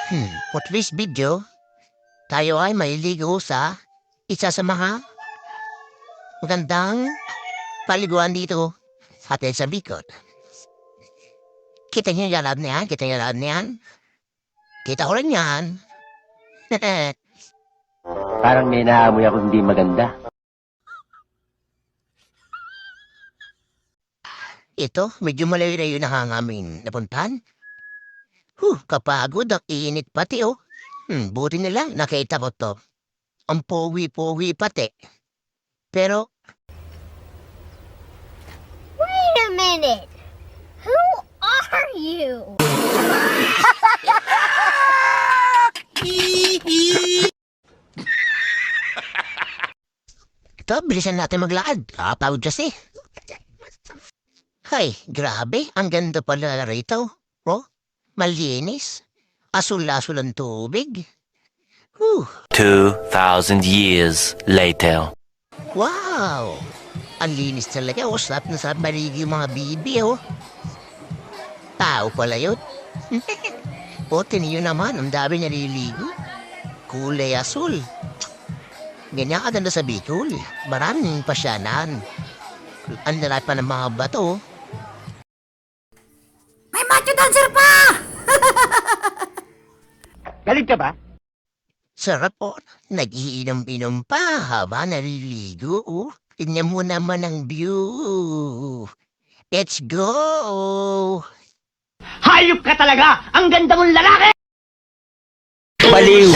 For this video, tayo ay maliligo sa isa sa mga magandang paliguan dito sa atin sa Bicol. Kita niyo yung lab na yan? Kita niyo yung lab na yan? Kita ko rin yan. Parang may naamoy ako hindi maganda. Ito, medyo malayo-layo na hangamin napuntahan. Kapagod ang init pati oh. Buti na lang nakita ko to. Ang powi-powi pati. Pero, Wait a minute. Who are you? ito, bilisan natin maglakad. Kapagod kasi. Hay, grabe. Ang ganda pala rito. Oh, malinis. Asul-asul ang tubig. 2,000 years later. Wow! Ang linis talaga. Oh, sarap na sarap maligi yung mga bibi, oh. Tao pala yun. O, tiniyo naman. Ang dami naliligo. Kulay asul. Ganyan kaganda sa Bicol. Maraming pasyanan. Ang lahat pa ng mga bato. May macho dancer pa! Galit ka ba? Sarap po. Nag-iinom-inom pa habang naliligo. Oh. Tignan mo naman ang view. Let's go! Hayop ka talaga! Ang ganda mong lalaki! Baliw!